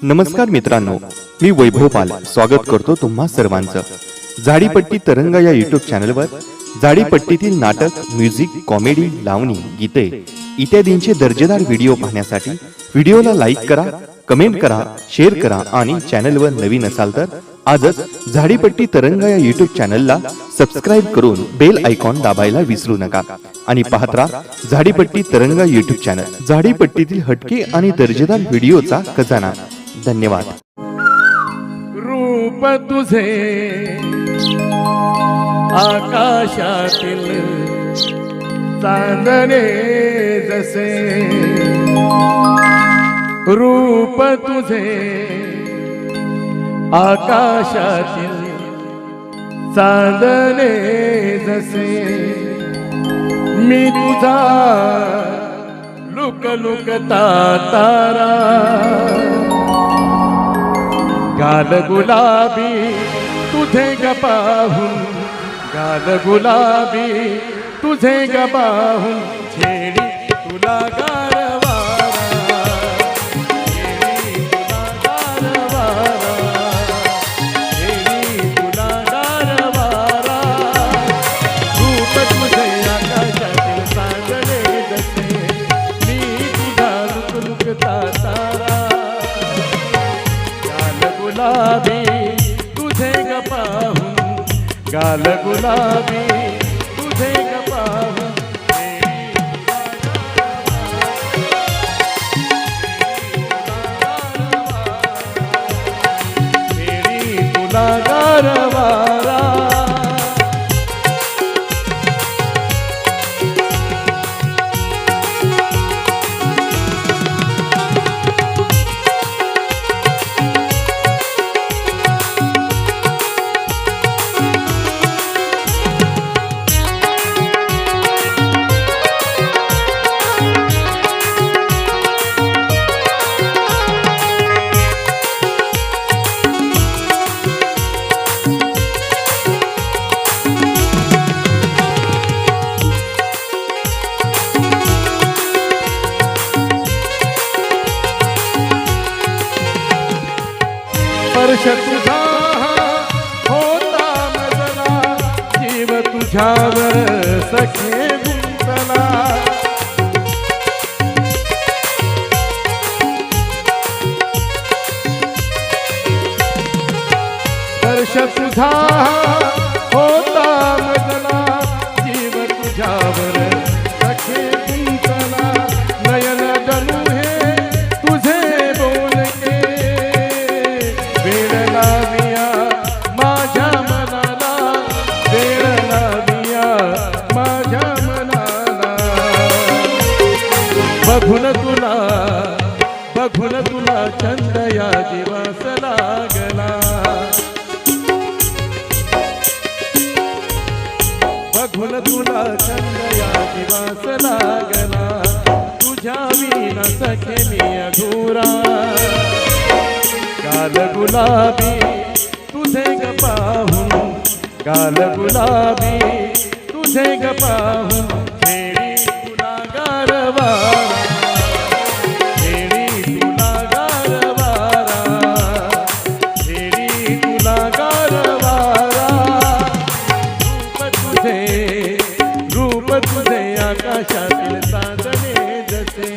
नमस्कार मित्रांनो, मी वैभव पाल स्वागत करतो तुम्हा सर्वांचं झाडीपट्टी तरंग या युट्यूब चॅनलवर। झाडीपट्टीतील नाटक, म्युझिक, कॉमेडी, लावणी, गीते इत्यादींचे दर्जेदार व्हिडिओ पाहण्यासाठी व्हिडिओला लाईक करा, कमेंट करा, शेअर करा आणि चॅनलवर नवीन असाल तर आजच झाडीपट्टी तरंग या युट्यूब चॅनलला सबस्क्राइब करून बेल आयकॉन दाबायला विसरू नका आणि पाहत राहा झाडीपट्टी तरंग युट्यूब चॅनल। झाडीपट्टीतील हटके आणि दर्जेदार व्हिडिओचा खजाना। धन्यवाद। रूप तुझे आकाशातील चांदणे जसे, रूप तुझे आकाशातील चांदणे जसे, मी तुझा लुक लुकता तारा, गाल गुलाबी तुझे ग पाहून, गाल गुलाबी तुझे ग पाहून, छेडी तुला गारवारा, छेडी तुला गारवारा, छेडी तुला गारवारा, रूप तुझे आकाशातील चांदणे जसे, मी तुझा लुक लुकता तारा, गुलाबी तुझे ग पाहून, गाल गुलाबी तुझे ग पाहून, छेडी तुला गारवारा। स्पर्श तुझा होता मजला, जीव तुझ्यावर सखे गुंतला, स्पर्श तुझा होता मजला, जीव तुझ्यावर सखे गुंतला, नयन डलुहे तुझे बोलके, वेळ लाविया माझ्या मनाला, वेळ लाविया माझ्या मनाला, बघून तुला छंद या दिवस लागला, बघून तुला छंद या दिवस लागला, तुझ्या विना सखे मी अधुरा, गाल गुलाबी तुझे ग पाहून, गाल गुलाबी तुझे ग पाहून, छेडी तुला गारवारा, छेडी तुला गारवारा, छेडी तुला गारवारा, रूप तुझे आकाशातील चांदणे जसे,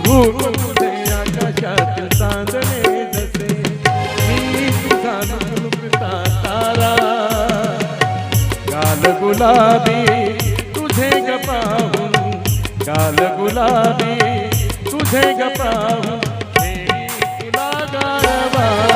रूप तुझे आकाशातील चांदणे जसे, मी तुझा लुकलुकता तारा, गाल गुलाबी तुझे ग पाहून, गाल गुलाबी तुझे ग पाहून, छेडी तुला गारवारा।